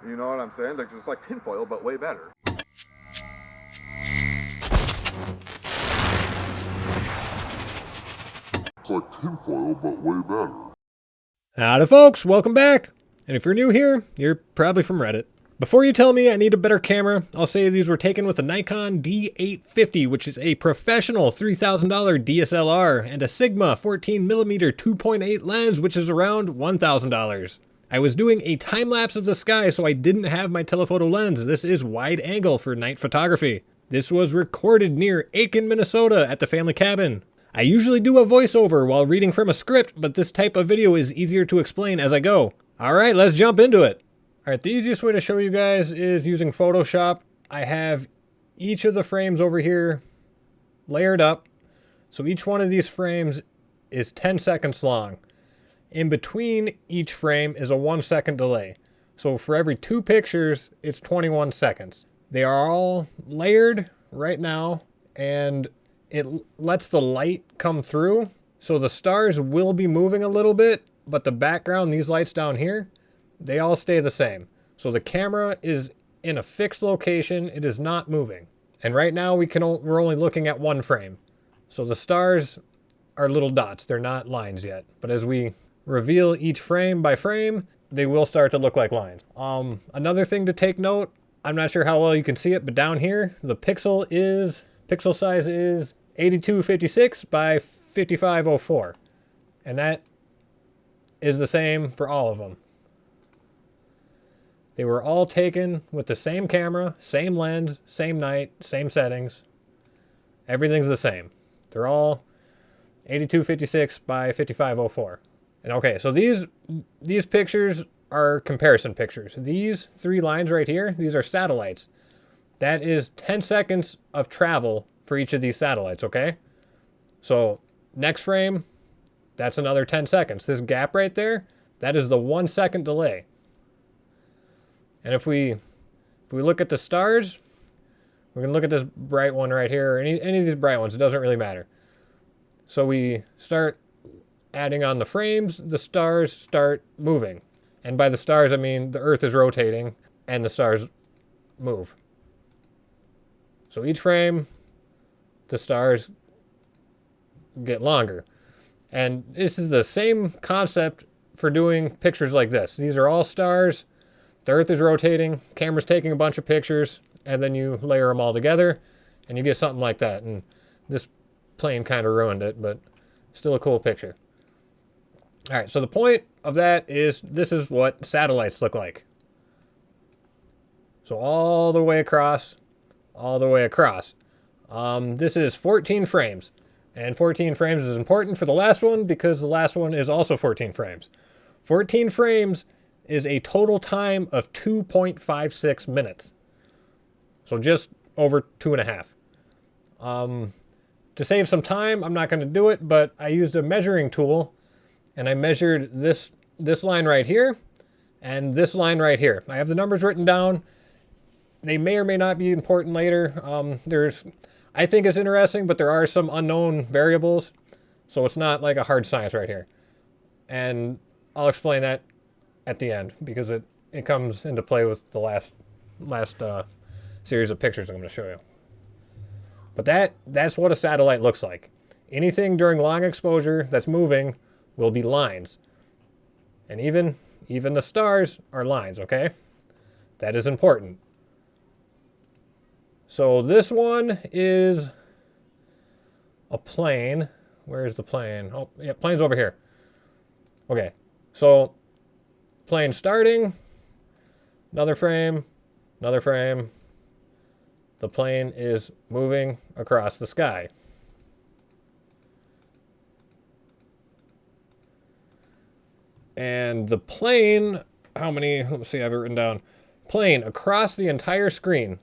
You know what I'm saying? Like, it's like tinfoil, but way better. It's like tinfoil, but way better. Howdy folks, welcome back. And if you're new here, you're probably from Reddit. Before you tell me I need a better camera, I'll say these were taken with a Nikon D850, which is a professional $3,000 DSLR, and a Sigma 14mm 2.8 lens, which is around $1,000. I was doing a time-lapse of the sky, so I didn't have my telephoto lens. This is wide angle for night photography. This was recorded near Aiken, Minnesota at the family cabin. I usually do a voiceover while reading from a script, but this type of video is easier to explain as I go. Alright, let's jump into it. Alright, the easiest way to show you guys is using Photoshop. I have each of the frames over here layered up. So each one of these frames is 10 seconds long. In between each frame is a 1 second delay. So for every 2 pictures, it's 21 seconds. They are all layered right now, and it lets the light come through. So the stars will be moving a little bit, but the background, these lights down here, they all stay the same. So the camera is in a fixed location. It is not moving. And right now we're only looking at 1 frame. So the stars are little dots. They're not lines yet. But as we reveal each frame by frame, they will start to look like lines. Another thing to take note, I'm not sure how well you can see it, but down here, the pixel size is 8256 by 5504. And that is the same for all of them. They were all taken with the same camera, same lens, same night, same settings. Everything's the same. They're all 8256 by 5504. And okay, so these pictures are comparison pictures. These 3 lines right here, these are satellites. That is 10 seconds of travel for each of these satellites, okay? So next frame, that's another 10 seconds. This gap right there, that is the 1 second delay. And if we look at the stars, we're going to look at this bright one right here, or any of these bright ones. It doesn't really matter. So we start adding on the frames, the stars start moving. And by the stars, I mean the Earth is rotating and the stars move. So each frame, the stars get longer. And this is the same concept for doing pictures like this. These are all stars. The Earth is rotating. Camera's taking a bunch of pictures. And then you layer them all together. And you get something like that. And this plane kind of ruined it, but still a cool picture. All right, so the point of that is this is what satellites look like. So all the way across, all the way across. This is 14 frames. And 14 frames is important for the last one because the last one is also 14 frames. 14 frames is a total time of 2.56 minutes. So just over 2.5. To save some time, I'm not going to do it, but I used a measuring tool and I measured this line right here and this line right here. I have the numbers written down. They may or may not be important later. I think it's interesting, but there are some unknown variables. So it's not like a hard science right here. And I'll explain that at the end because it comes into play with the last series of pictures I'm going to show you. But that's what a satellite looks like. Anything during long exposure that's moving will be lines. And even the stars are lines, okay? That is important. So this one is a plane. Where's the plane? Oh, yeah, plane's over here. Okay, so plane starting, another frame, another frame. The plane is moving across the sky. And the plane, let me see, I have it written down. Plane across the entire screen.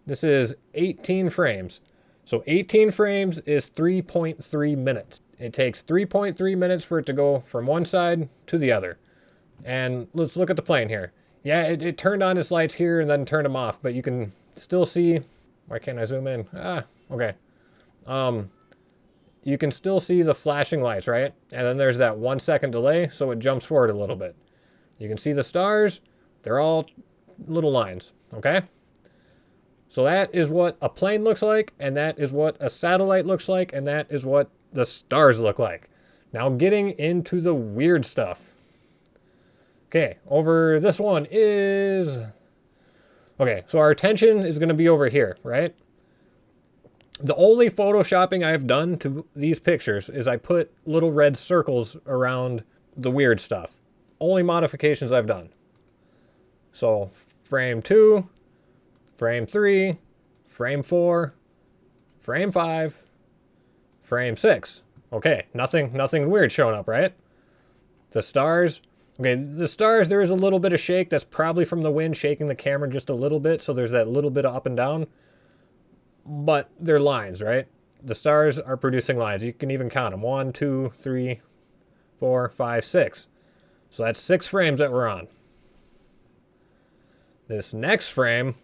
This is 18 frames. So 18 frames is 3.3 minutes. It takes 3.3 minutes for it to go from one side to the other. And let's look at the plane here. Yeah, it turned on its lights here and then turned them off, but you can still see. Why can't I zoom in? Okay. You can still see the flashing lights, right? And then there's that 1 second delay, so it jumps forward a little bit. You can see the stars. They're all little lines, okay? So that is what a plane looks like, and that is what a satellite looks like, and that is what the stars look like. Now getting into the weird stuff. Okay, over this one is... Okay, so our attention is going to be over here, right? The only photoshopping I've done to these pictures is I put little red circles around the weird stuff. Only modifications I've done. So frame 2, frame 3, frame 4, frame 5, frame 6. Okay, nothing weird showing up, right? The stars. Okay, the stars, there is a little bit of shake. That's probably from the wind shaking the camera just a little bit. So there's that little bit of up and down. But they're lines, right? The stars are producing lines. You can even count them. 1, 2, 3, 4, 5, 6. So that's 6 frames that we're on. This next frame,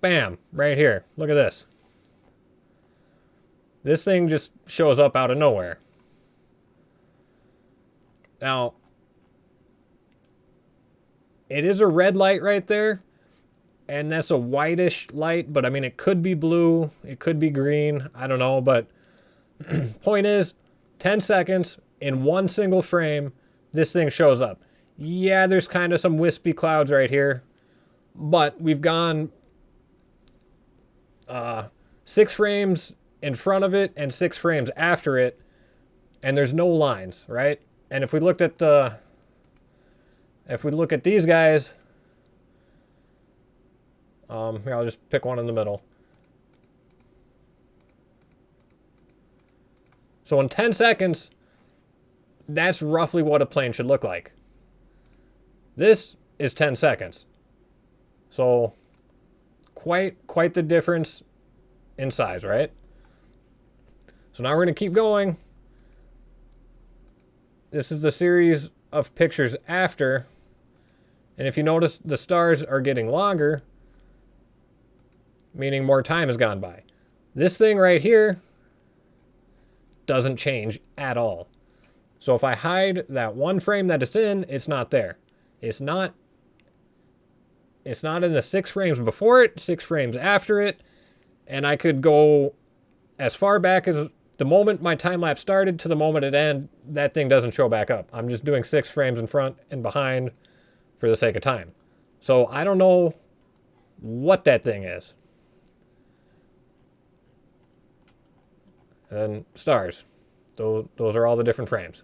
bam, right here. Look at this. This thing just shows up out of nowhere. Now, it is a red light right there, and that's a whitish light, but I mean, it could be blue, it could be green, I don't know, but point is, 10 seconds in one single frame, this thing shows up. Yeah, there's kind of some wispy clouds right here, but we've gone 6 frames in front of it and 6 frames after it, and there's no lines, right? And if we looked at these guys, here, I'll just pick one in the middle. So in 10 seconds, that's roughly what a plane should look like. This is 10 seconds. So quite the difference in size, right? So now we're going to keep going. This is the series of pictures after. And if you notice, the stars are getting longer, meaning more time has gone by. This thing right here doesn't change at all. So if I hide that one frame that it's in, it's not there. It's not in the 6 frames before it, 6 frames after it, and I could go as far back as the moment my time lapse started to the moment it ended. That thing doesn't show back up. I'm just doing 6 frames in front and behind for the sake of time. So I don't know what that thing is. And stars. Those are all the different frames.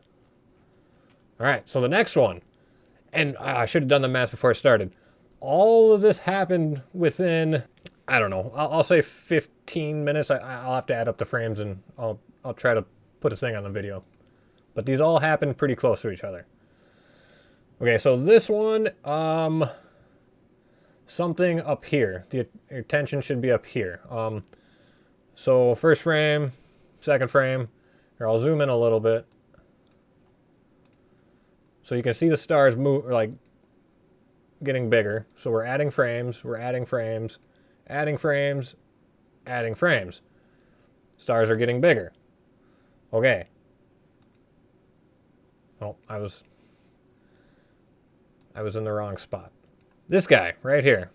All right, so the next one. And I should have done the math before I started. All of this happened within, I don't know, I'll say 15 minutes. I'll have to add up the frames and I'll try to put a thing on the video. But these all happened pretty close to each other. Okay, so this one, something up here. The attention should be up here. So first frame, second frame. Here, I'll zoom in a little bit. So you can see the stars move, like, getting bigger. So we're adding frames, adding frames, adding frames. Stars are getting bigger. Okay. Oh, I was in the wrong spot. This guy, right here.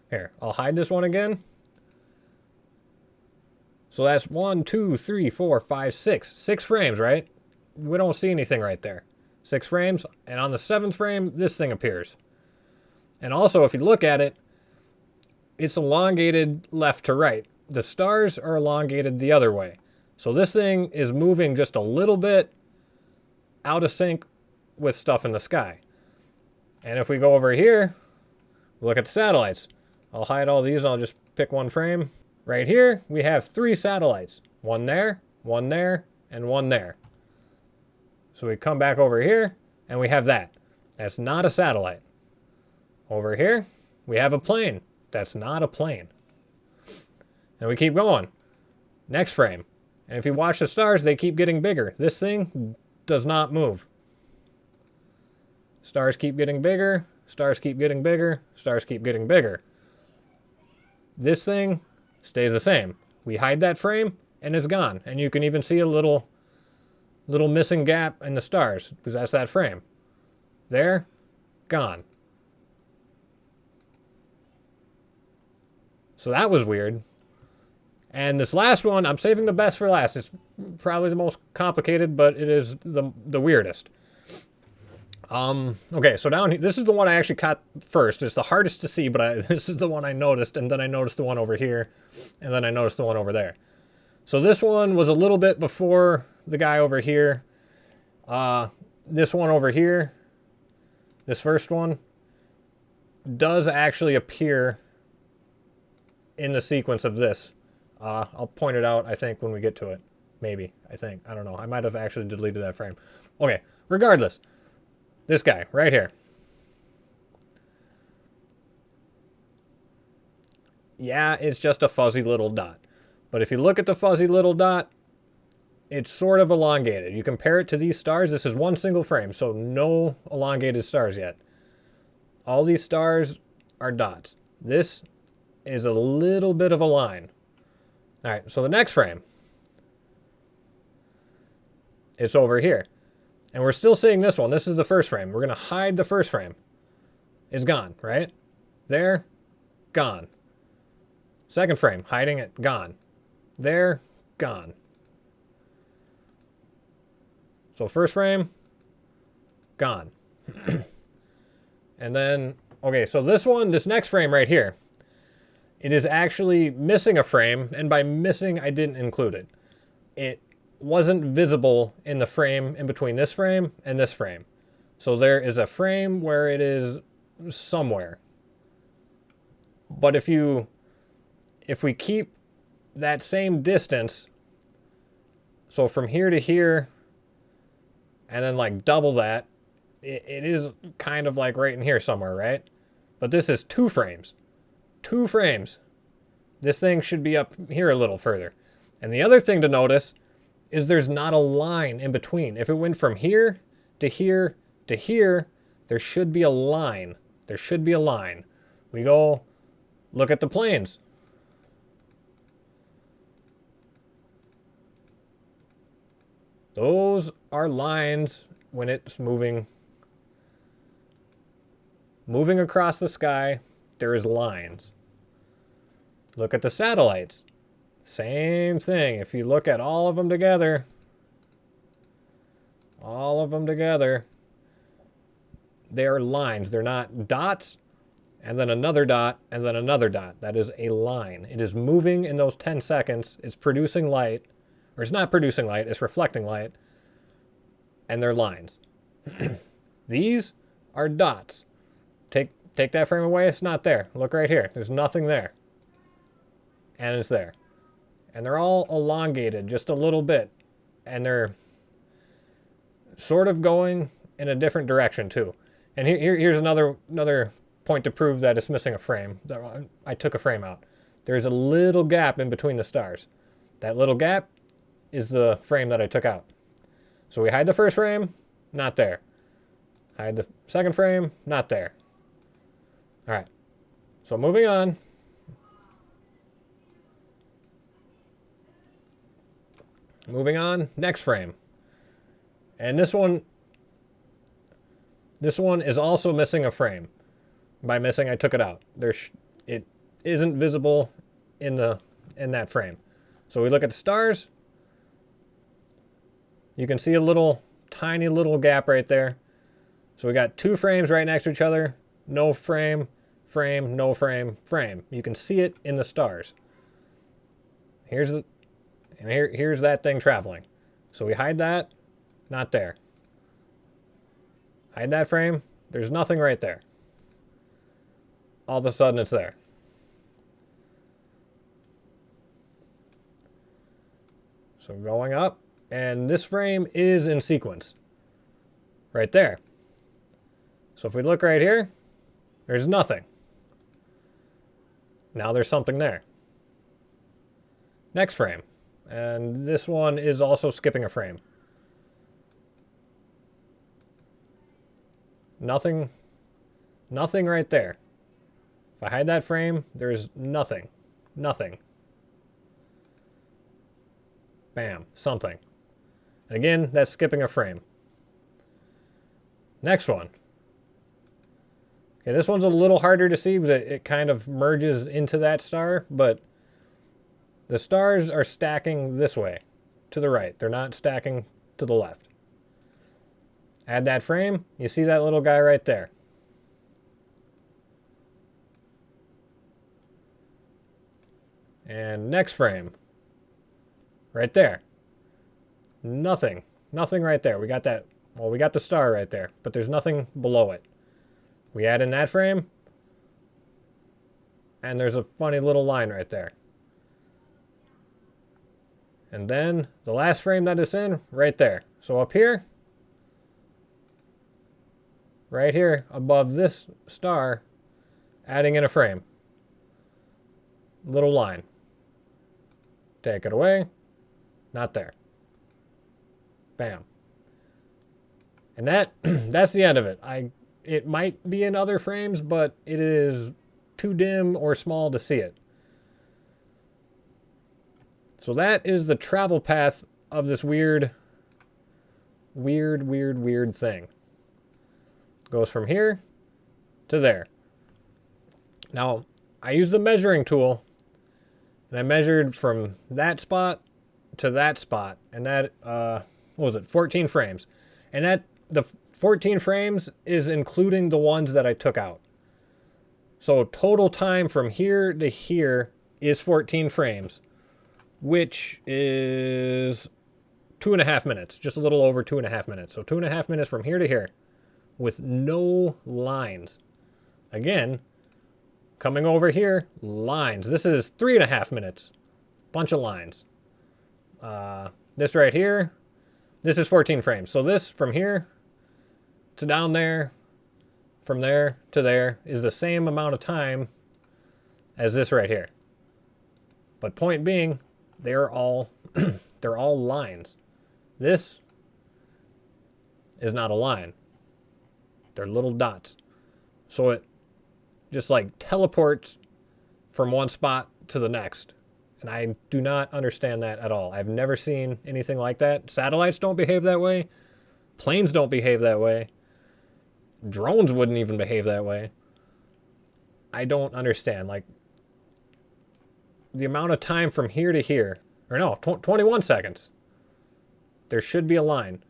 Here, I'll hide this one again. So that's 1, 2, 3, 4, 5, 6. 6 frames, right? We don't see anything right there. 6 frames, and on the 7th frame, this thing appears. And also, if you look at it, it's elongated left to right. The stars are elongated the other way. So this thing is moving just a little bit out of sync with stuff in the sky. And if we go over here, look at the satellites. I'll hide all these and I'll just pick one frame. Right here, we have 3 satellites. One there, and one there. So we come back over here, and we have that. That's not a satellite. Over here, we have a plane. That's not a plane. And we keep going. Next frame. And if you watch the stars, they keep getting bigger. This thing does not move. Stars keep getting bigger. Stars keep getting bigger. Stars keep getting bigger. This thing stays the same. We hide that frame, and it's gone. And you can even see a little missing gap in the stars, because that's that frame. There, gone. So that was weird. And this last one, I'm saving the best for last. It's probably the most complicated, but it is the weirdest. Okay, so down here, this is the one I actually caught first. It's the hardest to see, but this is the one I noticed, and then I noticed the one over here, and then I noticed the one over there. So this one was a little bit before the guy over here. This one over here, this first one, does actually appear in the sequence of this. I'll point it out, I think, when we get to it. Maybe, I think. I don't know. I might have actually deleted that frame. Okay, regardless. This guy, right here. Yeah, it's just a fuzzy little dot. But if you look at the fuzzy little dot, it's sort of elongated. You compare it to these stars, this is one single frame, so no elongated stars yet. All these stars are dots. This is a little bit of a line. All right, so the next frame, it's over here. And we're still seeing this one. This is the first frame. We're going to hide the first frame. It's gone, right? There, gone. Second frame, hiding it, gone. There, gone. So first frame, gone. And then, okay, so this one, this next frame right here, it is actually missing a frame, and by missing, I didn't include it. It wasn't visible in the frame in between this frame and this frame. So there is a frame where it is somewhere. But if we keep that same distance, so from here to here, and then like double that, it is kind of like right in here somewhere, right? But this is 2 frames. 2 frames. This thing should be up here a little further. And the other thing to notice is there's not a line in between. If it went from here to here to here, there should be a line. There should be a line. We go look at the planes. Those are lines when it's moving across the sky. There is lines. Look at the satellites. Same thing. If you look at all of them together, they are lines. They're not dots, and then another dot, and then another dot. That is a line. It is moving in those 10 seconds. It's producing light, or it's not producing light, it's reflecting light, and they're lines. These are dots. Take that frame away, it's not there. Look right here. There's nothing there. And it's there. And they're all elongated just a little bit. And they're sort of going in a different direction too. And here's another point to prove that it's missing a frame. I took a frame out. There's a little gap in between the stars. That little gap is the frame that I took out. So we hide the first frame, not there. Hide the second frame, not there. All right. So moving on. Moving on, next frame. And this one is also missing a frame. By missing, I took it out. It isn't visible in that frame. So we look at the stars. You can see a tiny little gap right there. So we got 2 frames right next to each other. No frame, frame, no frame, frame. You can see it in the stars. Here's that thing traveling. So we hide that, not there. Hide that frame, there's nothing right there. All of a sudden it's there. So going up, and this frame is in sequence. Right there. So if we look right here, there's nothing. Now there's something there. Next frame. And this one is also skipping a frame. Nothing right there. If I hide that frame, there's nothing. Nothing. Bam, something. And again, that's skipping a frame. Next one. Okay, this one's a little harder to see because it kind of merges into that star, but the stars are stacking this way, to the right. They're not stacking to the left. Add that frame. You see that little guy right there. And next frame. Right there. Nothing. Nothing right there. We got that. Well, we got the star right there, but there's nothing below it. We add in that frame. And there's a funny little line right there. And then the last frame that it's in, right there. So up here, right here above this star, adding in a frame. Little line. Take it away. Not there. Bam. And that's the end of it. It might be in other frames, but it is too dim or small to see it. So that is the travel path of this weird thing. Goes from here to there. Now, I used the measuring tool, and I measured from that spot to that spot, and that, what was it, 14 frames. And that, the 14 frames is including the ones that I took out. So total time from here to here is 14 frames, which is 2.5 minutes, just a little over 2.5 minutes. So 2.5 minutes from here to here with no lines. Again, coming over here, lines. This is 3.5 minutes, bunch of lines. This right here, this is 14 frames. So this from here to down there, from there to there is the same amount of time as this right here. But point being, they're all they're all lines. This is not a line. They're little dots. So it just like teleports from one spot to the next. And I do not understand that at all. I've never seen anything like that. Satellites don't behave that way. Planes don't behave that way. Drones wouldn't even behave that way. I don't understand. Like, the amount of time from here to here, or no, 21 seconds. There should be a line.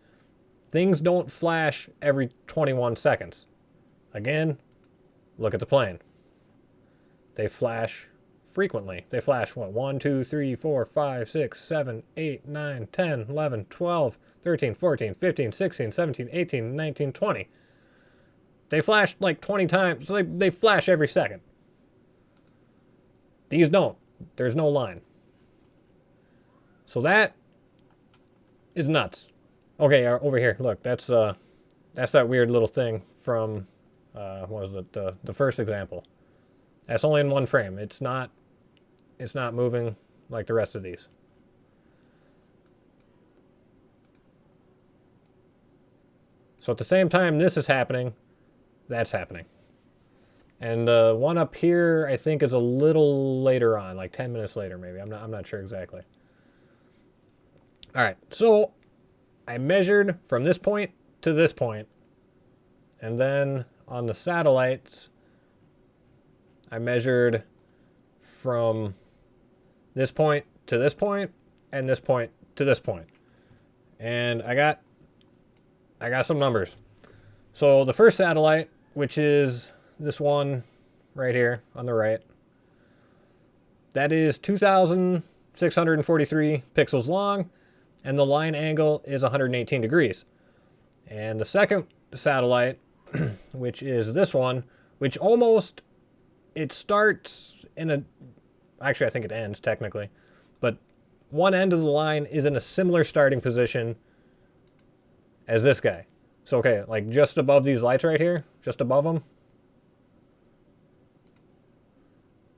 Things don't flash every 21 seconds. Again, look at the plane. They flash frequently. They flash, what, 1, 2, 3, 4, 5, 6, 7, 8, 9, 10, 11, 12, 13, 14, 15, 16, 17, 18, 19, 20. They flash like 20 times. So they flash every second. These don't. There's no line. So that is nuts. Okay, over here, look, that's that weird little thing from, what was it, the first example. That's only in one frame. It's not moving like the rest of these. So at the same time this is happening, that's happening. And the one up here, I think, is a little later on, like 10 minutes later, maybe. I'm not sure exactly. All right, so I measured from this point to this point, and then on the satellites, I measured from this point to this point, and this point to this point, and I got some numbers. So the first satellite, which is this one right here on the right, that is 2,643 pixels long, and the line angle is 118 degrees. And the second satellite, which is this one, which almost, it starts in a, actually I think it ends technically, but one end of the line is in a similar starting position as this guy. So okay, like just above these lights right here, just above them,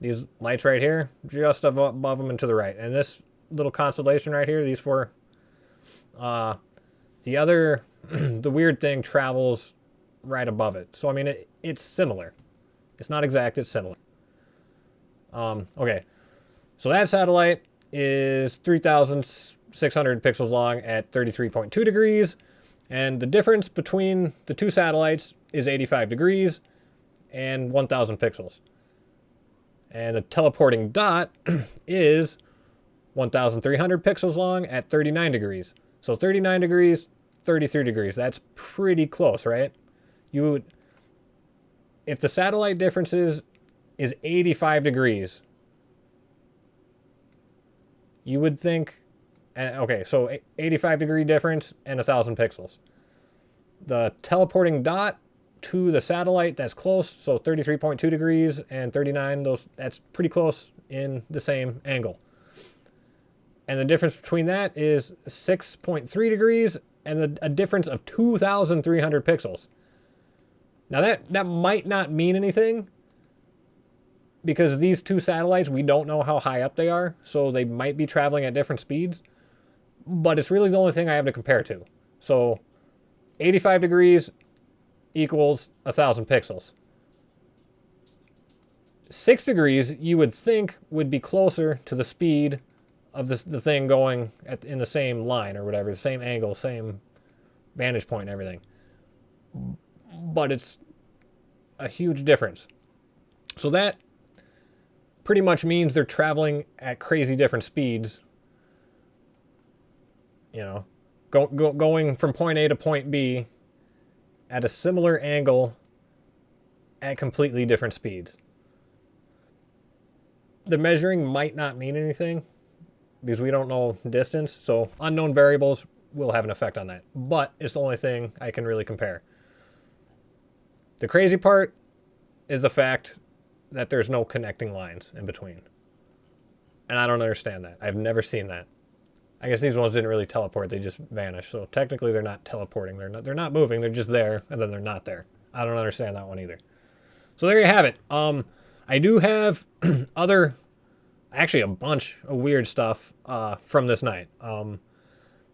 these lights right here, just above them and to the right. And this little constellation right here, these four, the other, the weird thing travels right above it. So, I mean, it's similar. It's not exact, it's similar. Okay, so that satellite is 3,600 pixels long at 33.2 degrees. And the difference between the two satellites is 85 degrees. and 1,000 pixels. And the teleporting dot is 1,300 pixels long at 39 degrees. So 39 degrees, 33 degrees. That's pretty close, right? You would, if the satellite differences is 85 degrees, you would think, okay, so 85 degree difference and 1,000 pixels. The teleporting dot to the satellite, that's close, so 33.2 degrees and 39, that's pretty close in the same angle. And the difference between that is 6.3 degrees and a difference of 2,300 pixels. Now that might not mean anything, because these two satellites, we don't know how high up they are, so they might be traveling at different speeds, but it's really the only thing I have to compare to. So 85 degrees equals 1,000 pixels. 6 degrees, you would think, would be closer to the speed of the thing going in the same line or whatever, the same angle, same vantage point and everything. But it's a huge difference. So that pretty much means they're traveling at crazy different speeds. You know, going from point A to point B at a similar angle at completely different speeds. The measuring might not mean anything because we don't know distance, so unknown variables will have an effect on that. But it's the only thing I can really compare. The crazy part is the fact that there's no connecting lines in between. And I don't understand that. I've never seen that. I guess these ones didn't really teleport, they just vanish. So technically they're not teleporting. They're not moving, they're just there, and then they're not there. I don't understand that one either. So there you have it. I do have actually a bunch of weird stuff from this night.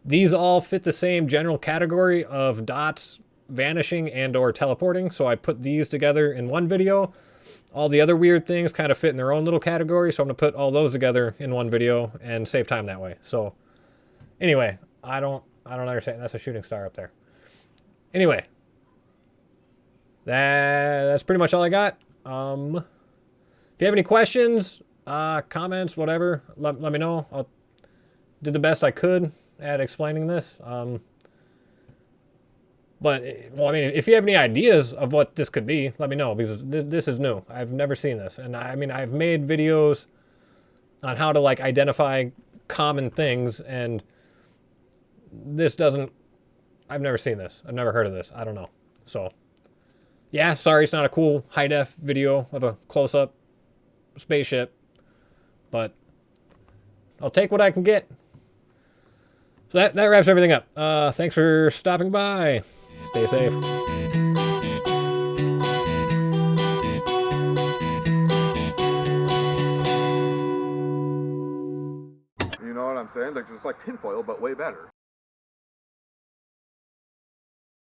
These all fit the same general category of dots vanishing and or teleporting, so I put these together in one video. All the other weird things kind of fit in their own little category, so I'm going to put all those together in one video and save time that way. So anyway, I don't understand. That's a shooting star up there. Anyway, that's pretty much all I got. If you have any questions, comments, whatever, let me know. I did the best I could at explaining this. But, well, I mean, if you have any ideas of what this could be, let me know, because this is new. I've never seen this. And I mean, I've made videos on how to, like, identify common things, and this doesn't, I've never seen this. I've never heard of this. I don't know. So, yeah, sorry it's not a cool high-def video of a close-up spaceship, but I'll take what I can get. So that wraps everything up. Thanks for stopping by. Stay safe. You know what I'm saying? Like, it's like tinfoil, but way better.